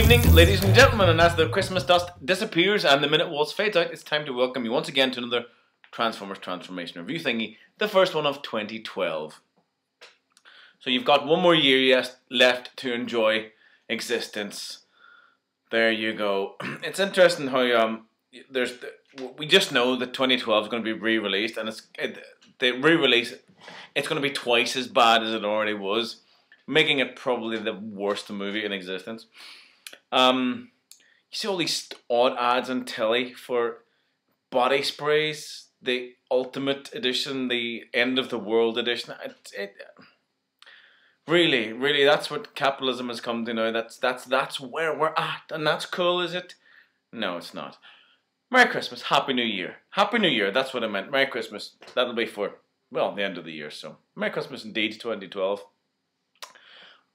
evening, ladies and gentlemen, and as the Christmas dust disappears and the minute waltz fades out, it's time to welcome you once again to another Transformers Transformation Review thingy, the first one of 2012. So you've got one more year left to enjoy existence. There you go. It's interesting how we just know that 2012 is going to be re-released, and the re-release, it's going to be twice as bad as it already was, making it probably the worst movie in existence. You see all these odd ads on telly for body sprays, the Ultimate Edition, the End of the World Edition. Really, that's what capitalism has come to now. That's where we're at, and that's cool, is it? No, it's not. Merry Christmas, Happy New Year. Happy New Year, that's what I meant. Merry Christmas. That'll be for, well, the end of the year, so Merry Christmas indeed, 2012.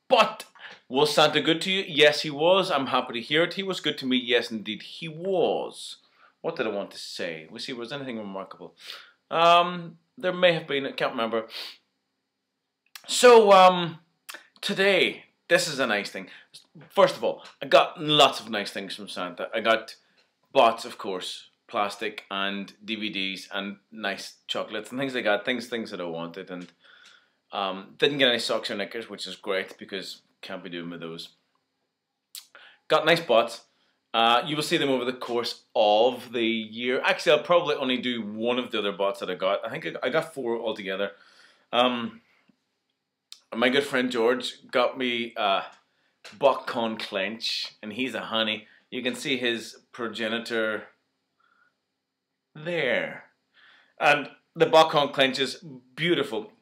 But was Santa good to you? Yes, he was. I'm happy to hear it. He was good to me. Yes, indeed, he was. What did I want to say? We'll see if there was anything remarkable. There may have been. I can't remember. So, today, this is a nice thing. First of all, I got lots of nice things from Santa. I got bots, of course, plastic and DVDs and nice chocolates and things like that. Things that I wanted, and didn't get any socks or knickers, which is great because can't be doing with those. Got nice bots. You will see them over the course of the year. Actually, I'll probably only do one of the other bots that I got. I think I got 4 altogether. My good friend George got me Botcon Clench, and he's a honey. You can see his progenitor there. And the Botcon Clench is beautiful.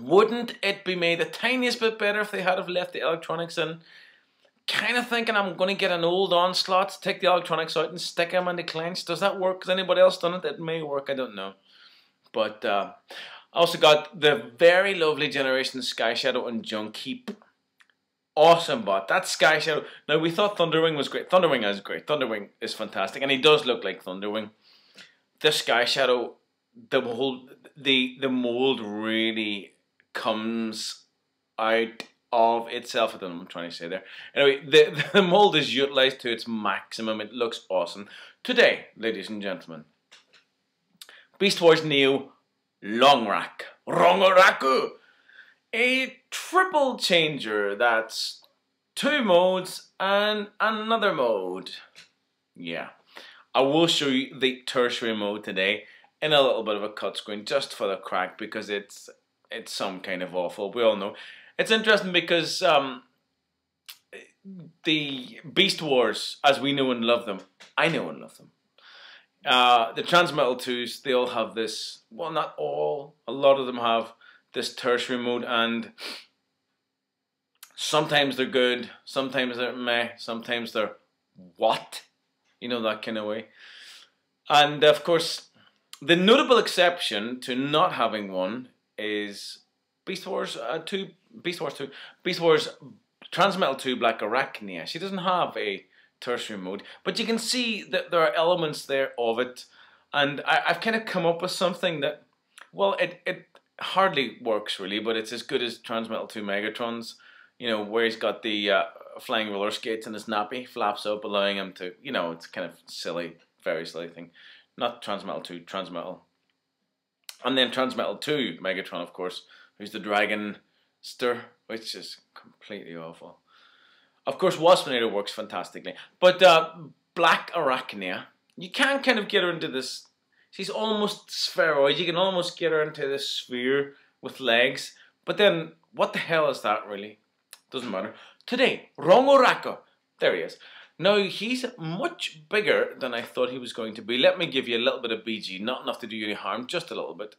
Wouldn't it be made the tiniest bit better if they had have left the electronics in? Kind of thinking I'm going to get an old Onslaught, take the electronics out and stick them in the clench. Does that work? Has anybody else done it? It may work, I don't know. But I also got the very lovely Generation Sky Shadow and Junkeep. Awesome bot. That Sky Shadow. Now, we thought Thunderwing was great. Thunderwing is great. Thunderwing is fantastic. And he does look like Thunderwing. The Sky Shadow, the mold really comes out of itself. I don't know what I'm trying to say there. Anyway, the mold is utilized to its maximum. It looks awesome. Today, ladies and gentlemen, Beast Wars Neo Longrack. Rongoraku! A triple changer that's 2 modes and another mode. Yeah. I will show you the tertiary mode today in a little bit of a cut screen just for the crack because it's some kind of awful. We all know. It's interesting because the Beast Wars, as we know and love them, I know and love them. The Transmetal 2s, they all have this, well, not all, a lot of them have this tertiary mode, and sometimes they're good, sometimes they're meh, sometimes they're what? You know, that kind of way. And of course, the notable exception to not having one is Beast Wars 2, Transmetal 2 Black Arachnia. She doesn't have a tertiary mode, but you can see that there are elements there of it, and I've kind of come up with something that, well, it hardly works really, but it's as good as Transmetal 2 Megatron's, you know, where he's got the flying roller skates and his nappy flaps up, allowing him to, you know, it's kind of silly, very silly thing. Not Transmetal 2, Transmetal. And then Transmetal 2 Megatron, of course, who's the Dragonster, which is completely awful. Of course, Waspinator works fantastically. But Black Arachnia, you can kind of get her into this. She's almost spheroid. You can almost get her into this sphere with legs. But then, what the hell is that really? Doesn't matter. Today, Rongoraku. There he is. Now, he's much bigger than I thought he was going to be. Let me give you a little bit of BG. Not enough to do you any harm, just a little bit.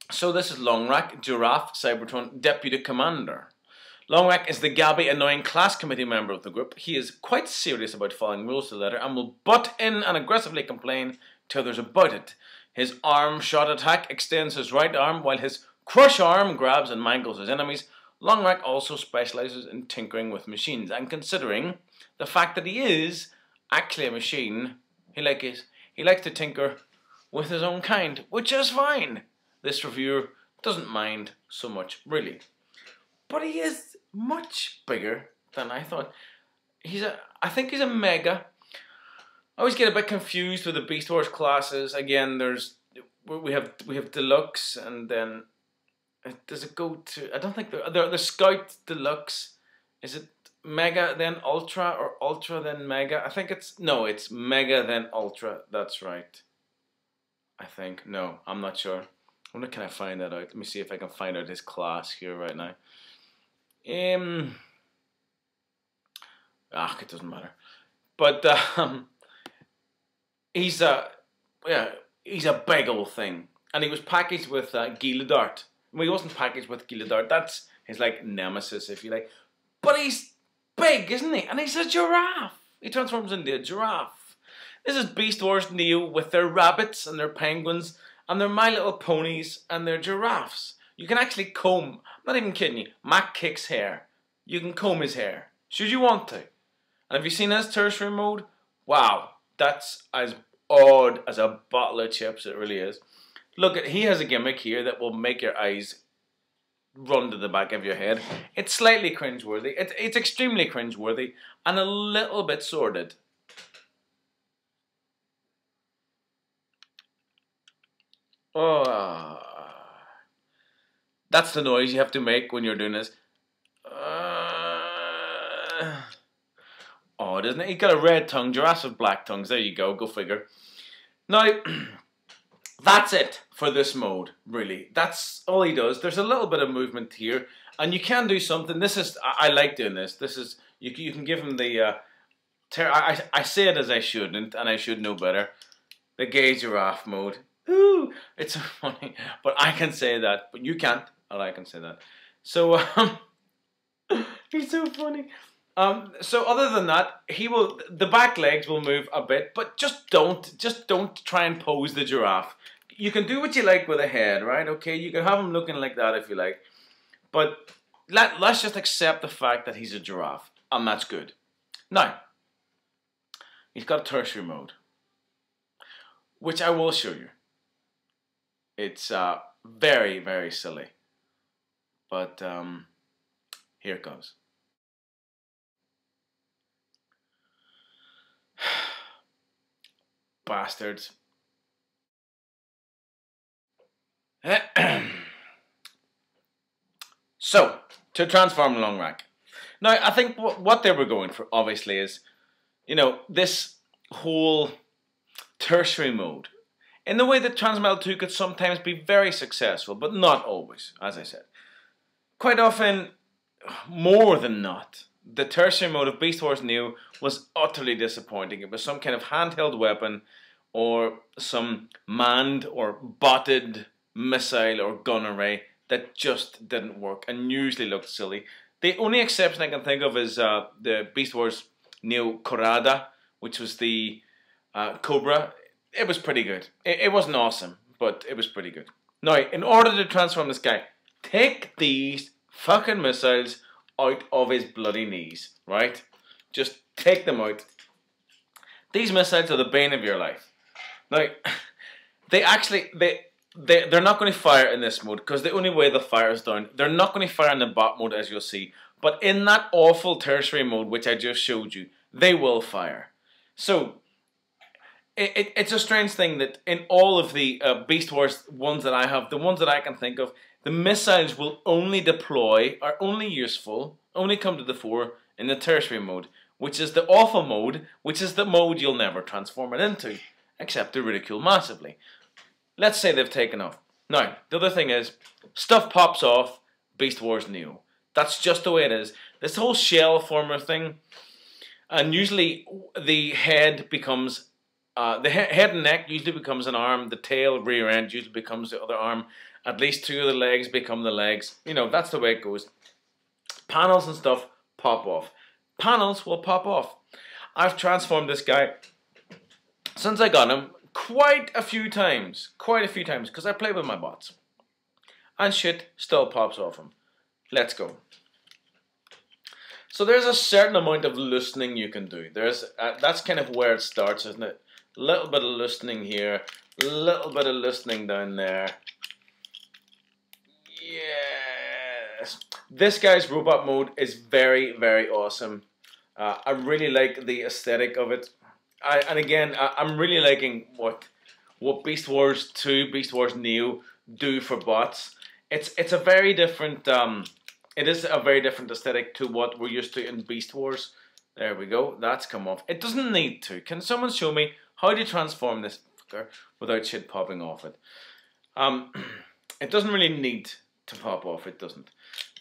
So this is Longrack, Giraffe, Cybertron, Deputy Commander. Longrack is the gabby, annoying class committee member of the group. He is quite serious about following rules to the letter and will butt in and aggressively complain to others about it. His arm shot attack extends his right arm while his crush arm grabs and mangles his enemies. Longrack also specializes in tinkering with machines, and considering the fact that he is actually a machine, he likes to tinker with his own kind, which is fine. This reviewer doesn't mind so much, really. But he is much bigger than I thought. I think he's a Mega. I always get a bit confused with the Beast Wars classes. Again, we have Deluxe, and then does it go to? I don't think the Scout Deluxe. Is it Mega then Ultra or Ultra then Mega? I think it's Mega then Ultra. That's right. I think I'm not sure. I wonder, can I find that out? Let me see if I can find out his class here right now. It doesn't matter. But he's a big old thing, and he was packaged with Gilidart. Well, he wasn't packaged with Gilidart. That's his like nemesis, if you like. But he's big, isn't he? And he's a giraffe. He transforms into a giraffe. This is Beast Wars Neo with their rabbits and their penguins and their My Little Ponies and their giraffes. You can actually comb. I'm not even kidding you. Mac kicks hair. You can comb his hair, should you want to. And have you seen his tertiary mode? Wow, that's as odd as a bottle of chips. It really is. Look, he has a gimmick here that will make your eyes run to the back of your head. It's slightly cringeworthy. It's extremely cringeworthy and a little bit sordid. Oh, that's the noise you have to make when you're doing this. Odd, isn't it? He's got a red tongue, giraffes with black tongues. There you go figure. Now, that's it for this mode, really. That's all he does. There's a little bit of movement here, and you can do something. I like doing this. This is, you can give him the, I say it as I shouldn't, and I should know better. The gay giraffe mode. Ooh, it's so funny. But I can say that, but you can't, and I can say that. So, he's so funny. So other than that, the back legs will move a bit, but just don't try and pose the giraffe. You can do what you like with a head, right? Okay, you can have him looking like that if you like, but let's just accept the fact that he's a giraffe, and that's good. Now, he's got a tertiary mode, which I will show you. It's very, very silly, but here it goes. Bastards. So, to transform Longrack. Now, I think what they were going for, obviously, is, this whole tertiary mode. In the way that Transmetal 2 could sometimes be very successful, but not always, as I said. Quite often, more than not, the tertiary mode of Beast Wars Neo was utterly disappointing. It was some kind of handheld weapon or some manned or botted missile or gun array that just didn't work and usually looked silly. The only exception I can think of is the Beast Wars Neo Corrada, which was the Cobra. It was pretty good. It wasn't awesome, but it was pretty good. Now, in order to transform this guy, take these fucking missiles out of his bloody knees, right? Just take them out. These missiles are the bane of your life. Now, they're not going to fire in this mode because the only way they'll fire is down. They're not going to fire in the bot mode, as you'll see. But in that awful tertiary mode, which I just showed you, they will fire. So, it's a strange thing that in all of the Beast Wars ones that I have, the ones that I can think of, the missiles will only deploy, are only useful, only come to the fore in the tertiary mode, which is the awful mode, which is the mode you'll never transform it into, except to ridicule massively. Let's say they've taken off. Now, the other thing is, stuff pops off Beast Wars Neo. That's just the way it is. This whole shell former thing, and usually the head becomes, head and neck usually becomes an arm, the tail, rear end usually becomes the other arm, at least two of the legs become the legs. That's the way it goes. Panels and stuff pop off. Panels will pop off. I've transformed this guy since I got him quite a few times, because I play with my bots. And shit still pops off him. Let's go. So there's a certain amount of loosening you can do. That's kind of where it starts, isn't it? A little bit of loosening here, a little bit of loosening down there. Yes. This guy's robot mode is very, very awesome. I really like the aesthetic of it. And again, I'm really liking what Beast Wars 2, Beast Wars Neo do for bots. It's a very different it is a very different aesthetic to what we're used to in Beast Wars. There we go. That's come off. It doesn't need to. Can someone show me how to transform this fucker without shit popping off it? It doesn't really need to pop off. It doesn't.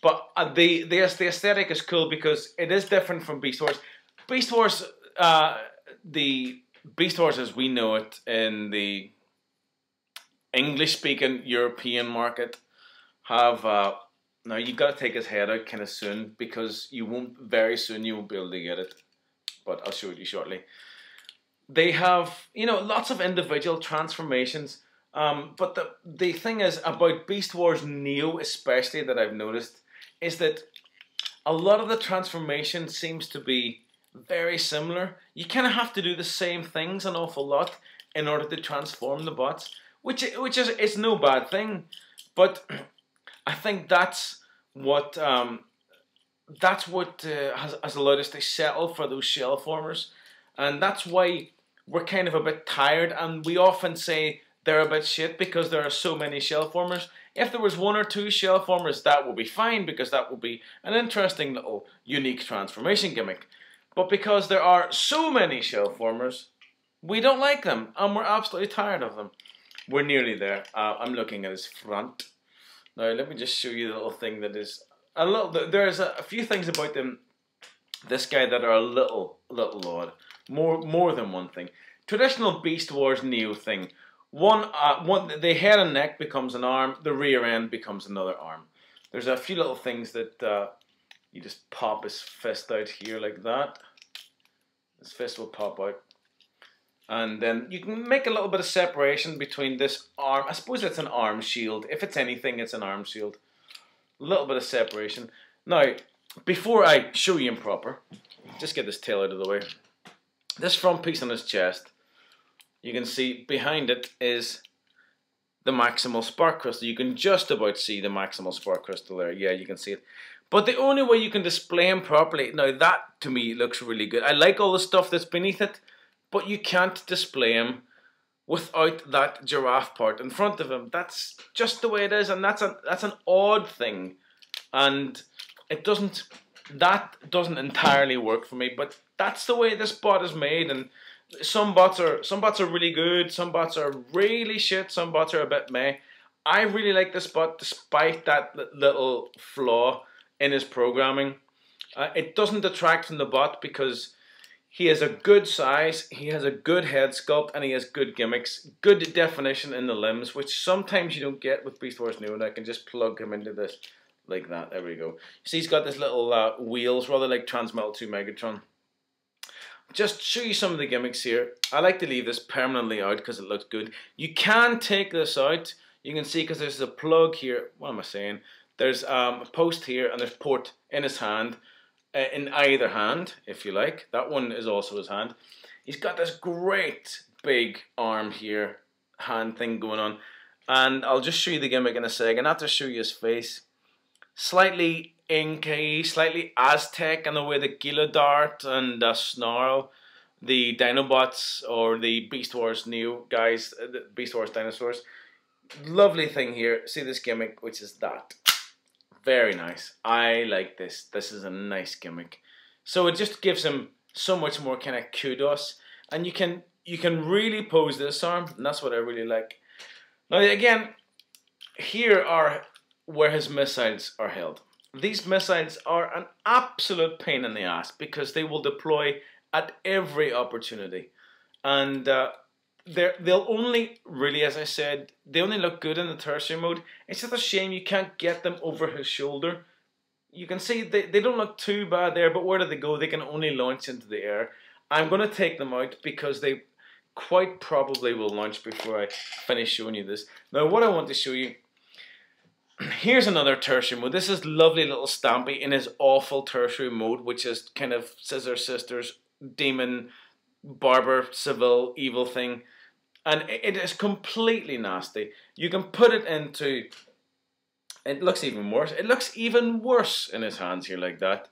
But the aesthetic is cool because it is different from Beast Wars. Beast Wars, the Beast Wars as we know it in the English-speaking European market have now you've got to take his head out kind of soon because you won't very soon you won't be able to get it. But I'll show it you shortly. They have, you know, lots of individual transformations. But the thing is about Beast Wars Neo especially that I've noticed is that a lot of the transformation seems to be very similar. You kind of have to do the same things an awful lot in order to transform the bots, which is it's no bad thing, but I think that's what has allowed us to settle for those shell formers, and that's why we're kind of a bit tired, and we often say they're a bit shit because there are so many shell formers. If there was 1 or 2 shell formers, that would be fine because that would be an interesting little unique transformation gimmick. But because there are so many shell formers, we don't like them and we're absolutely tired of them. We're nearly there. I'm looking at his front. Now let me just show you the little thing that is a little. There's a few things about them, this guy, that are a little odd. More than one thing. Traditional Beast Wars Neo thing. The head and neck becomes an arm, the rear end becomes another arm. There's a few little things that you just pop his fist out here like that. His fist will pop out. And then you can make a little bit of separation between this arm. I suppose it's an arm shield. If it's anything, it's an arm shield. A little bit of separation. Now, before I show you him proper, just get this tail out of the way. This front piece on his chest, you can see behind it is the maximal spark crystal. You can just about see the maximal spark crystal there. Yeah, you can see it. But the only way you can display him properly, now that to me looks really good. I like all the stuff that's beneath it, but you can't display him without that giraffe part in front of him. That's just the way it is, and that's an odd thing. And that doesn't entirely work for me, but that's the way this bot is made. And some bots are really good, some bots are really shit, some bots are a bit meh. I really like this bot despite that little flaw in his programming. It doesn't detract from the bot because he has a good size, he has a good head sculpt, and he has good gimmicks, good definition in the limbs, which sometimes you don't get with Beast Wars New, and I can just plug him into this like that. There we go. You see he's got this little wheels, rather like Transmetal 2 Megatron. Just show you some of the gimmicks here. I like to leave this permanently out because it looks good. You can take this out. You can see because there's a plug here. What am I saying? There's a post here and there's port in his hand. In either hand, if you like. That one is also his hand. He's got this great big arm here, hand thing going on. And I'll just show you the gimmick in a second. After show you his face. Slightly Inky, slightly Aztec in the way the Gila Dart and Snarl, the Dinobots or the Beast Wars Neo guys, the Beast Wars dinosaurs. Lovely thing here. See this gimmick, which is that. Very nice. I like this. This is a nice gimmick. So it just gives him so much more kind of kudos, and you can really pose this arm, and that's what I really like. Now again, here are where his missiles are held. These missiles are an absolute pain in the ass because they will deploy at every opportunity, and they'll only really, as I said, they only look good in the tertiary mode. It's just a shame you can't get them over his shoulder. You can see they don't look too bad there, but where do they go? They can only launch into the air. I'm going to take them out because they quite probably will launch before I finish showing you this. Now what I want to show you, here's another tertiary mode. This is lovely little Stampy in his awful tertiary mode, which is kind of Scissor Sisters, demon, barber, civil, evil thing. And it is completely nasty. You can put it into... It looks even worse. It looks even worse in his hands here like that.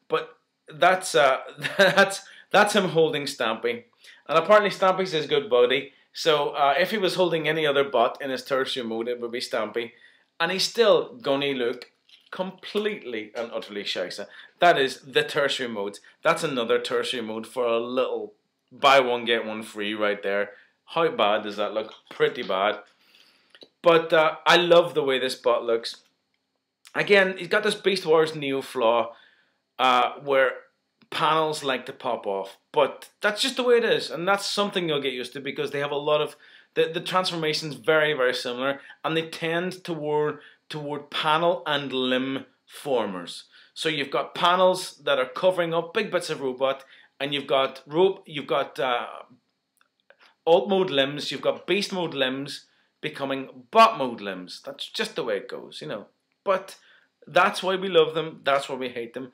But that's that's him holding Stampy, and apparently Stampy's his good buddy. So if he was holding any other bot in his tertiary mode, it would be Stampy, and he's still gonna look completely and utterly scheisse. That is the tertiary mode. That's another tertiary mode for a little buy one get one free right there. How bad does that look? Pretty bad. But I love the way this bot looks. Again, he's got this Beast Wars Neo flaw where panels like to pop off. But that's just the way it is. And that's something you'll get used to because they have a lot of... The transformation's very, very similar. And they tend toward panel and limb formers. So you've got panels that are covering up big bits of robot. And you've got alt mode limbs. You've got beast mode limbs becoming bot mode limbs. That's just the way it goes, you know. But that's why we love them. That's why we hate them.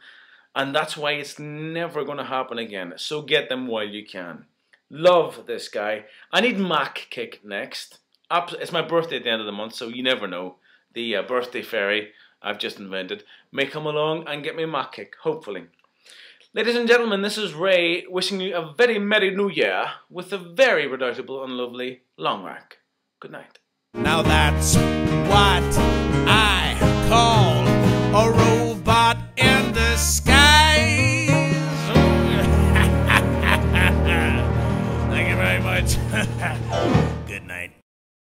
And that's why it's never going to happen again. So get them while you can. Love this guy. I need Mac Kick next. It's my birthday at the end of the month, so you never know. The birthday fairy I've just invented may come along and get me Mac Kick, hopefully. Ladies and gentlemen, this is Ray wishing you a very Merry New Year with the very redoubtable and lovely Longrack. Good night. Now that's what